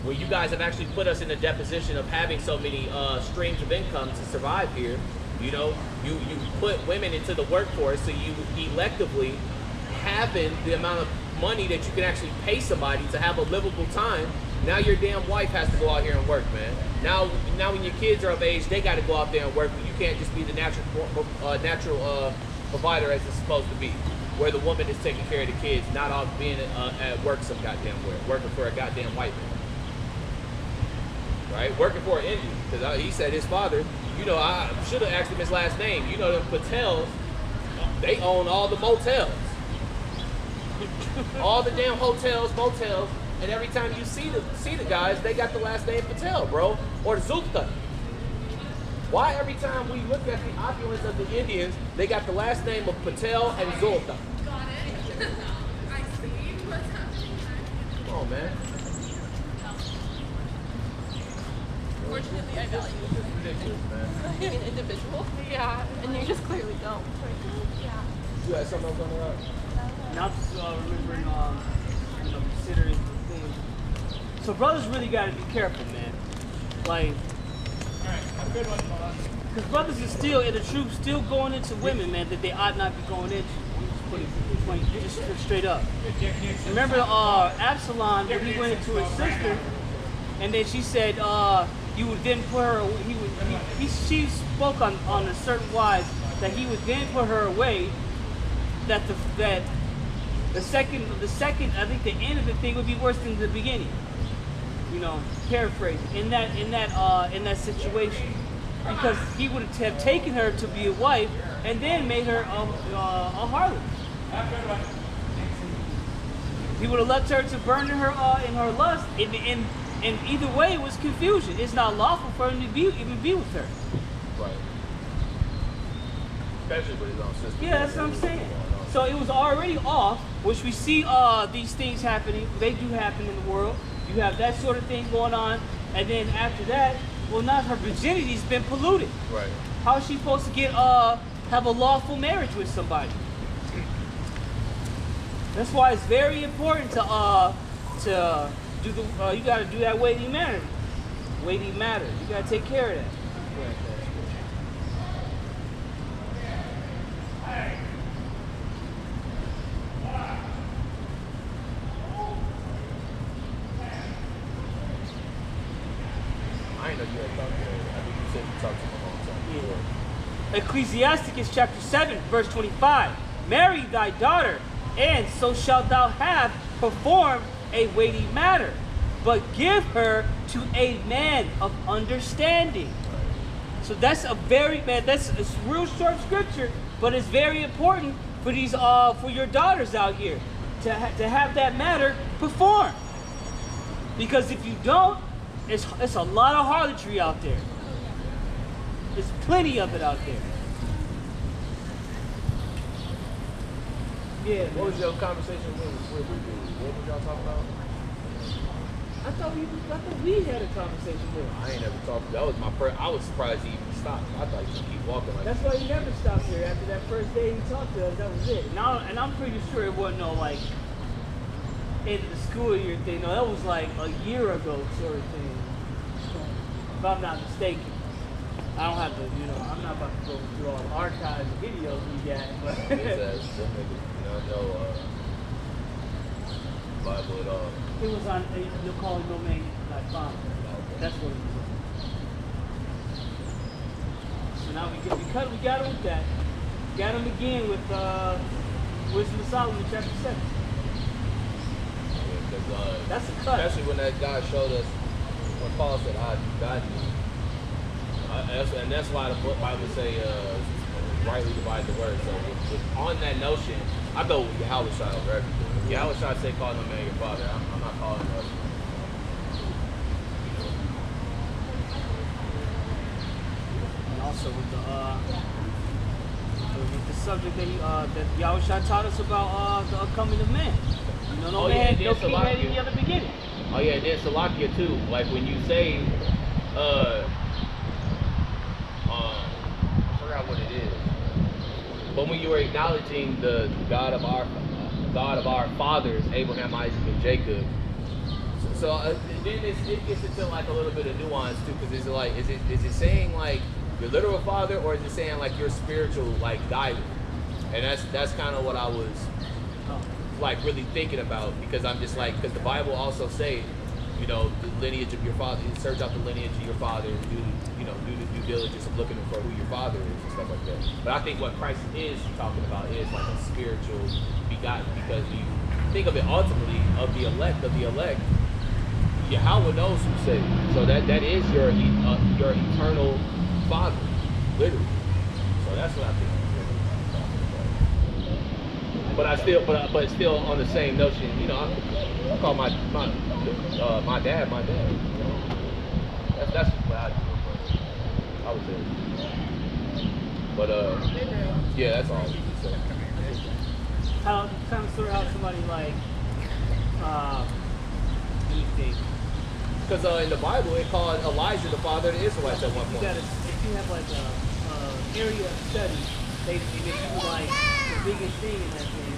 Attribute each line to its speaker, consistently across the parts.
Speaker 1: where you guys have actually put us in a deposition of having so many streams of income to survive here. You know, you put women into the workforce, so you electively having the amount of money that you can actually pay somebody to have a livable time. Now your damn wife has to go out here and work, man. Now when your kids are of age, they got to go out there and work, but you can't just be the natural provider as it's supposed to be, where the woman is taking care of the kids, not all being at work some goddamn where, working for a goddamn white man. Right? Working for an Indian, because he said his father, you know, I should have asked him his last name. You know, the Patels, they own all the motels. All the damn hotels, motels, and every time you see the guys, they got the last name Patel, bro, or Zulta. Why every time we look at the opulence of the Indians, they got the last name of Patel and Zulta?
Speaker 2: Got it. I see what's happening.
Speaker 1: Come on, man.
Speaker 2: Fortunately, I value
Speaker 1: It's ridiculous, man.
Speaker 2: an individual. Yeah, and you just clearly don't. Yeah.
Speaker 1: You had something else on the right?
Speaker 3: Not remembering, you know, considering things. So brothers really got to be careful, man. Like, because brothers are still, in the truth, still going into women, man, that they ought not be going into. I'm just putting it just straight up. Remember Absalom, when he went into his sister, and then she said, you would then put her, she spoke on a certain wise that he would then put her away, that the second, I think the end of the thing would be worse than the beginning. You know, paraphrase in that situation, because he would have taken her to be a wife and then made her a harlot. He would have left her to burn in her lust. And either way, it was confusion. It's not lawful for him to even be with her.
Speaker 1: Right. Especially with his own sister.
Speaker 3: Yeah, that's what I'm saying. So it was already off, which we see these things happening. They do happen in the world. You have that sort of thing going on, and then after that, well, now her virginity's been polluted.
Speaker 1: Right.
Speaker 3: How is she supposed to get have a lawful marriage with somebody? That's why it's very important to do the you got to do that weighty matter. Weighty matter. You got to take care of that.
Speaker 1: I ain't know you had talked to her. I think you said you talked to him a long time.
Speaker 3: Yeah. Ecclesiasticus chapter 7, verse 25. Marry thy daughter, and so shalt thou have performed a weighty matter, but give her to a man of understanding. So that's a real short scripture, but it's very important for these for your daughters out here to have that matter performed. Because if you don't, it's a lot of harlotry out there. There's plenty of it out there. Yeah.
Speaker 1: What was your conversation with what was y'all talking about?
Speaker 3: I thought we had a conversation with him.
Speaker 1: I ain't never talked. That was my first. I was surprised he even stopped. I thought he was gonna keep walking like.
Speaker 3: That's why he never stopped here. After that first day he talked to us, that was it. And I'm pretty sure it wasn't no like end of the school year thing. No, that was like a year ago sort of thing. If I'm not mistaken. I don't have to, you know, I'm not about to go through all the archives and videos we got, but
Speaker 1: Bible at all.
Speaker 3: it was on, you'll call it no man like father. That's what it was. So now we got him with that. Got him again with Wisdom of Solomon chapter 7.
Speaker 1: Yeah,
Speaker 3: That's a cut.
Speaker 1: especially when that guy showed us, when Paul said, "I God knew." And that's why the Bible say, rightly divide the word. So on that notion, I go with Yahweh Shai over everything. If Yahweh Shai say call no man your father, I'm not calling him.
Speaker 3: And also with the subject that Yahweh Shai taught us about the upcoming of man. You know, no man, no king had any other beginning.
Speaker 1: Oh yeah, then Salakia too. Like when you say, I forgot what it is. But when you were acknowledging the God of our fathers, Abraham, Isaac, and Jacob, So then it gets into like a little bit of nuance too, because is it saying like your literal father, or is it saying like your spiritual like guidance? And that's kind of what I was like really thinking about, because I'm just like, because the Bible also say, you know, the lineage of your father, search out the lineage of your father, and do the due diligence of looking for who your father is and stuff like that. But I think what Christ is talking about is like a spiritual begotten, because you think of it ultimately of the elect, Yahweh knows who saved. So that is your eternal father, literally. So that's what I think. But still on the same notion, you know, I call my dad my dad. You know? That's what I do. I would say. But yeah, that's all. So.
Speaker 3: How kind of sort of how somebody like anything.
Speaker 1: Because in the Bible, it called Elijah the father of the Israelites at one point.
Speaker 3: If you have like a area of study, they give you like the biggest thing in that thing,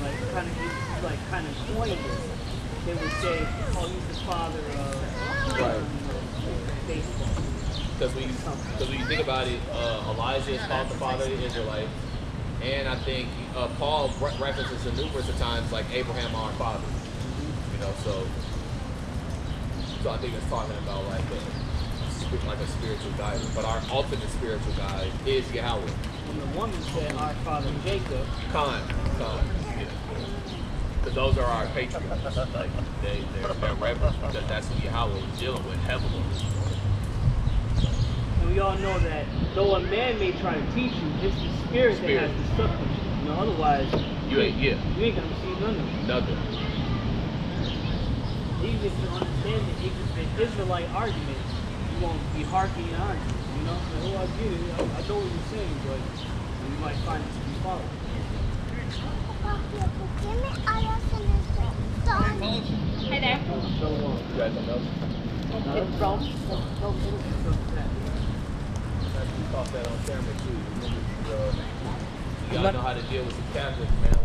Speaker 3: like kind of coined it. They would say, "Oh, he's the father of
Speaker 1: Right.
Speaker 3: baseball."
Speaker 1: Because when you think about it, Elijah is called the father of the Israelites, and I think Paul references it numerous of times, like Abraham our father. You know, so I think it's talking about like a spiritual guide. But our ultimate spiritual guide is Yahweh.
Speaker 3: And the woman said, "Our father Jacob."
Speaker 1: Khan, yeah. Because those are our patriarchs. Like they're reverence, because that's who Yahweh is dealing with heavily.
Speaker 3: And we all know that though a man may try to teach you, it's the spirit that has to suck with you. You know, otherwise
Speaker 1: You ain't
Speaker 3: gonna receive none of it.
Speaker 1: nothing.
Speaker 3: Even if you understand the Israelite argument, you won't be harking on it. You know, like, oh, I get it. I know what you're saying, but you might find it to be false.
Speaker 2: Hi there.
Speaker 1: You guys don't know?
Speaker 2: It's Rome.
Speaker 1: You caught that on camera too. You gotta know how to deal with some Catholics, man.